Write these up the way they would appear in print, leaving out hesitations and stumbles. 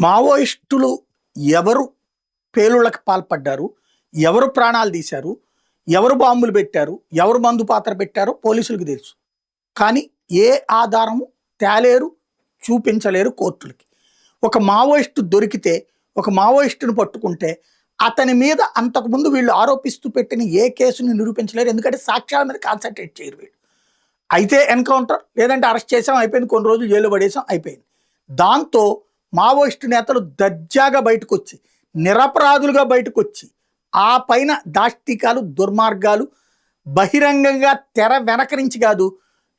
మావోయిస్టులు ఎవరు పేలుళ్ళకి పాల్పడ్డారు, ఎవరు ప్రాణాలు తీశారు, ఎవరు బాంబులు పెట్టారు, ఎవరు మందు పాత్ర పెట్టారో పోలీసులకు తెలుసు. కానీ ఏ ఆధారము తేలేరు, చూపించలేరు కోర్టులకి. ఒక మావోయిస్టు దొరికితే, ఒక మావోయిస్టును పట్టుకుంటే అతని మీద అంతకుముందు వీళ్ళు ఆరోపిస్తూ పెట్టిన ఏ కేసుని నిరూపించలేరు. ఎందుకంటే సాక్ష్యాల మీద కాన్సన్ట్రేట్ చేయరు వీళ్ళు. అయితే ఎన్కౌంటర్, లేదంటే అరెస్ట్ చేసాం, అయిపోయింది, కొన్ని రోజులు జైల్లో పడేసాం, అయిపోయింది. దాంతో మావోయిస్టు నేతలు దర్జాగా బయటకు వచ్చి, నిరపరాధులుగా బయటకు వచ్చి, ఆ పైన దాష్టికాలు, దుర్మార్గాలు బహిరంగంగా తెర వెనక నుంచి కాదు,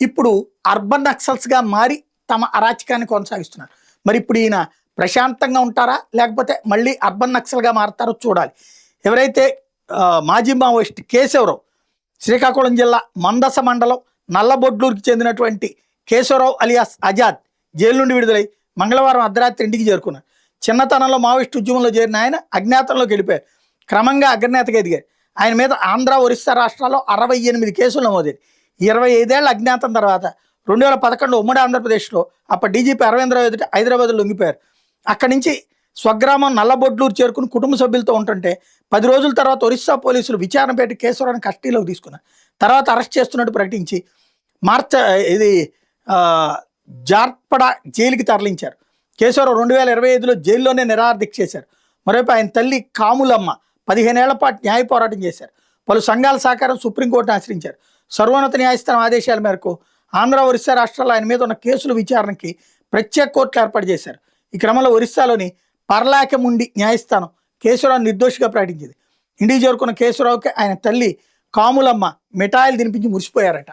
ఇప్పుడు అర్బన్ నక్సల్స్గా మారి తమ అరాచకాన్ని కొనసాగిస్తున్నారు. మరి ఇప్పుడు ఈయన ప్రశాంతంగా ఉంటారా, లేకపోతే మళ్ళీ అర్బన్ నక్సల్గా మారతారో చూడాలి. ఎవరైతే మాజీ మావోయిస్ట్ కేశవరావు, శ్రీకాకుళం జిల్లా మందస మండలం నల్లబొడ్లూరుకి చెందినటువంటి కేశవరావు అలియాస్ ఆజాద్ జైలు నుండి విడుదలై మంగళవారం అర్ధరాత్రి ఇంటికి చేరుకున్నారు. చిన్నతనంలో మావోయిస్టు ఉద్యమంలో చేరిన ఆయన అజ్ఞాతంలోకి వెళ్ళిపోయారు. క్రమంగా అగ్రనేతగా ఎదిగారు. ఆయన మీద ఆంధ్ర, ఒరిస్సా రాష్ట్రాల్లో 68 కేసులు నమోదయ్యాయి. 25 ఏళ్ల అజ్ఞాతం తర్వాత 2011 ఉమ్మడి ఆంధ్రప్రదేశ్లో అప్పటి డీజీపీ అరవిందరావు ఎదుట హైదరాబాద్లో లొంగిపోయారు. అక్కడి నుంచి స్వగ్రామం నల్లబొడ్లూరు చేరుకుని కుటుంబ సభ్యులతో ఉంటుంటే 10 రోజుల తర్వాత ఒరిస్సా పోలీసులు విచారణ పెట్టి కేశవరావుని కస్టడీలోకి తీసుకున్నారు. తర్వాత అరెస్ట్ చేస్తున్నట్టు ప్రకటించి జార్పడ జైలుకి తరలించారు. కేశవరావు 2025లో జైల్లోనే నిరాహార దీక్ష చేశారు. మరోవైపు ఆయన తల్లి కాములమ్మ 15 ఏళ్ల పాటు న్యాయ పోరాటం చేశారు. పలు సంఘాల సహకారం సుప్రీంకోర్టును ఆశ్రయించారు. సర్వోన్నత న్యాయస్థానం ఆదేశాల మేరకు ఆంధ్ర, ఒరిస్సా రాష్ట్రాల్లో ఆయన మీద ఉన్న కేసుల విచారణకి ప్రత్యేక కోర్టులు ఏర్పాటు చేశారు. ఈ క్రమంలో ఒరిస్సాలోని పర్లాకెముండి న్యాయస్థానం కేశవరావు నిర్దోషిగా ప్రకటించింది. ఇంటికి చేరుకున్న కేశవరావుకి ఆయన తల్లి కాములమ్మ మిఠాయిలు తినిపించి మురిసిపోయారట.